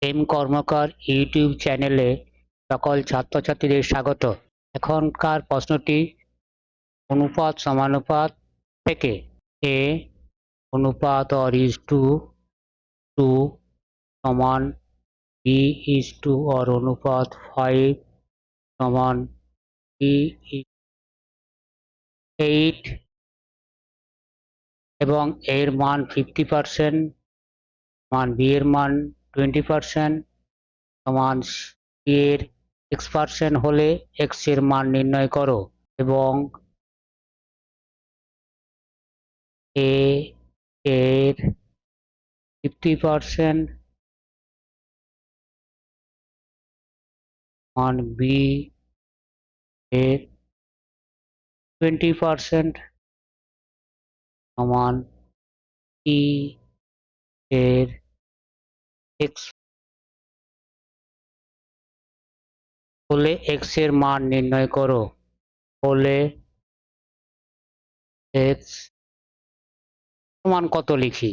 M কর্মকার YouTube চ্যানেলে সকল ছাত্রছাত্রীদের স্বাগত। এখনকার প্রশ্নটি অনুপাত সমানুপাত থেকে এ অনুপাত or is to 2 সমান বি is to or অনুপাত 5 সমান বি is 8 এবং এর মান 50% মান বি এর মান 20% সমান সি এর x% হলে x এর মান নির্ণয় করো এবং এ এর 50% মান বি এর 20% সমান সি এর x হলে x এর মান নির্ণয় করো হলে x সমান কত লিখি।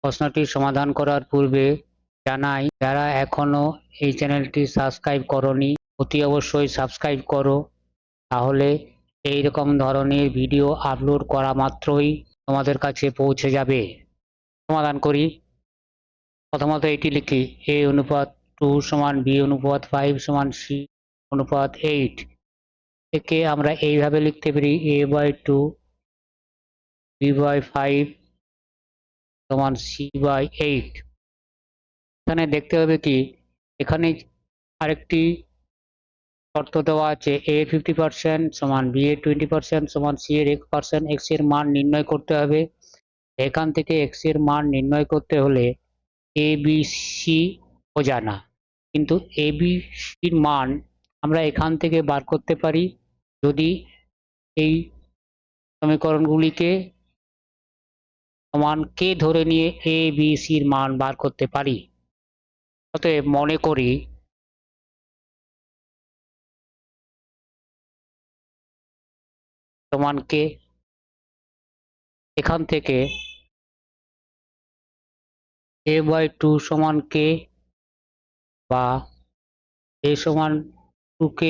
প্রশ্নটির সমাধান করার পূর্বে জানাই, যারা এখনো এই চ্যানেলটি সাবস্ক্রাইব করনি অতি অবশ্যই সাবস্ক্রাইব করো, তাহলে এইরকম ধরনের ভিডিও আপলোড করা মাত্রই তোমাদের কাছে পৌঁছে যাবে। সমাধান করি। প্রথমত এটি লিখি, a অনুপাত 2 সমান b অনুপাত 5 সমান c অনুপাত 8। একে আমরা এইভাবে লিখতে পারি a/2 b/5 সমান c/8। এখানে দেখতে হবে কি, এখানে আরেকটি শর্ত দেওয়া আছে, a এর 50% সমান b এর 20% সমান c এর x%। x এর মান নির্ণয় করতে হবে। এখান থেকে x এর মান নির্ণয় করতে হলে a b c অজানা, কিন্তু a b c এর মান আমরা এখান থেকে বার করতে পারি যদি এই সমীকরণগুলিকে সমান k ধরে নিয়ে a b c এর মান বার করতে পারি। অতএব মনে করি সমান k, এখান থেকে a/2 সমান k বা a সমান 2k,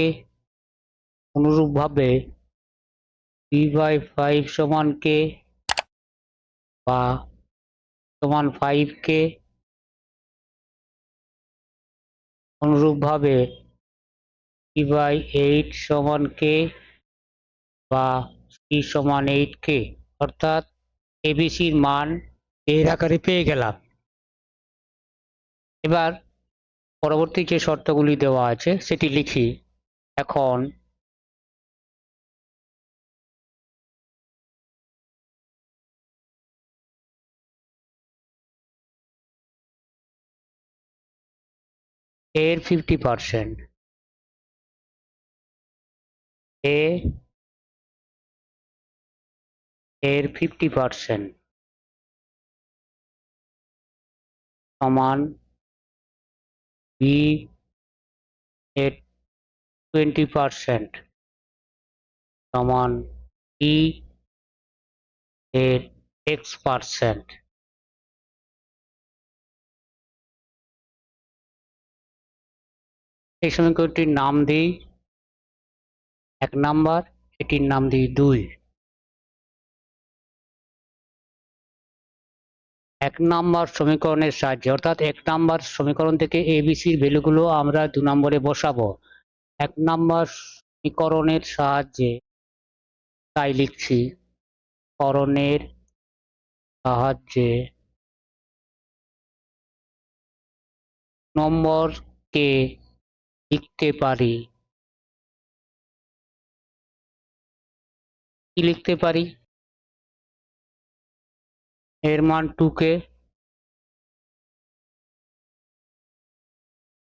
অনুরূপভাবে b/5 সমান k বা সমান 5k, অনুরূপভাবে b/8 সমান k বা c সমান 8k। অর্থাৎ এবিসির মান এর আকারে পেয়ে গেলাম। এবার পরবর্তী যে শর্তগুলি দেওয়া আছে সেটি লিখি। এখন এর 50%, এ এর 50% সমান বি এর 20% সমান ই এর x%। এই সমীকরণটির নাম দিই 1 নাম্বার, এটির নাম দিই 2। 1 নাম্বার সমীকরণের সাহায্যে, অর্থাৎ 1 নাম্বার সমীকরণ থেকে এবিসির ভ্যালুগুলো আমরা 2 নম্বরে বসাবো। 1 নাম্বার সমীকরণের সাহায্যে তাই লিখছি, করণের সাহায্যে নম্বরকে লিখতে পারি, কি লিখতে পারি, এর মান 2k,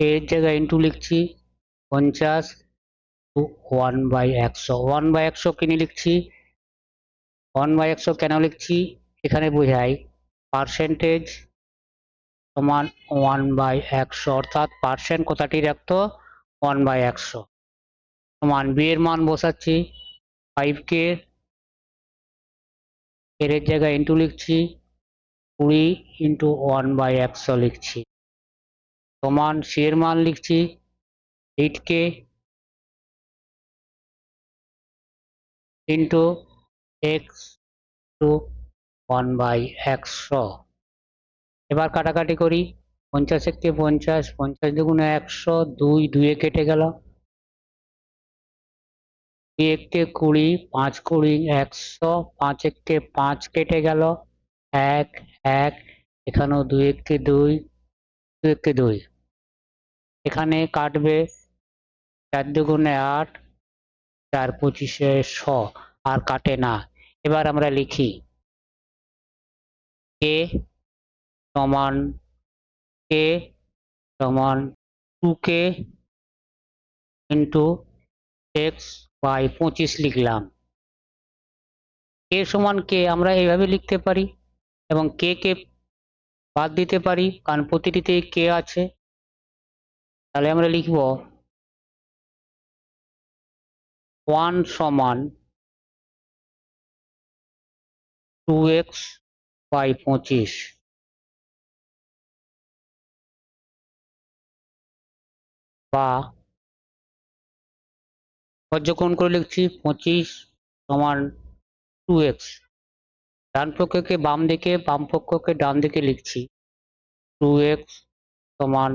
এর জায়গায় ইন্টু লিখছি 50 1/100। 1/100 কিনে লিখছি, 1/100 কেন লিখছি এখানে বোঝাই, পার্সেন্টেজ সমান 1/100, অর্থাৎ পার্সেন্ট কথাটি রাখতো 1/100 সমান বি এর মান বসাচ্ছি 5k, এর জায়গায় ইন্টু লিখছি 20 × 1/100 লিখছি। সমান c এর মান লিখছি 8k ইন্টু x টু 1/100। এবার কাটাকাটি করি, 50 একে 50, 50 দুগুণে 100, 2 2 এ কেটে গেল, 2 একে 20, 5 20 100, 5 একে 5 কেটে গেল, 1 1, এখানেও 2 একে 2, 2 একে 2, এখানে কাটবে 4 দুগুণে 8, 4 25 100, আর কাটে না। এবার আমরা লিখি k সমান k সমান 2k ইন্টু x/25 লিখলাম। k সমান k আমরা এইভাবে লিখতে পারি এবং k কে বাদ দিতে পারি কারণ প্রতিটিতেই k আছে। তাহলে আমরা লিখব 1 সমান 2x/25 বা পর্যবেক্ষণ করে লিখছি 25 সমান 2x, ডান পক্ষকে বাম দিকে, বাম পক্ষকে ডান দিকে লিখছি 2x সমান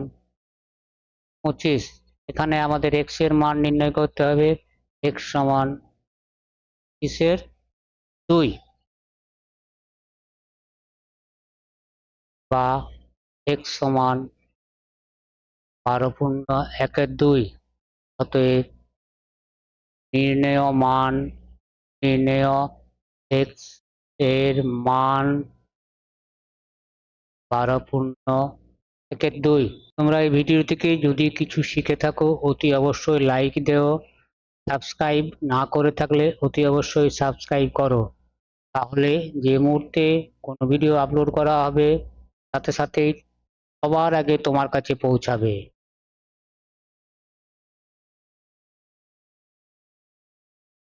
25। এখানে আমাদের x এর মান নির্ণয় করতে হবে, x সমান 2 বা x সমান 12.1/2। অতএব নির্ণেয় x এর মান 12.1/2। তোমরা এই ভিডিও থেকে যদি কিছু শিখে থাকো অতি অবশ্যই লাইক দেও, সাবস্ক্রাইব না করে থাকলে অতি অবশ্যই সাবস্ক্রাইব করো, তাহলে যে মুহূর্তে কোনো ভিডিও আপলোড করা হবে সাথে সাথেই সবার আগে তোমার কাছে পৌঁছাবে।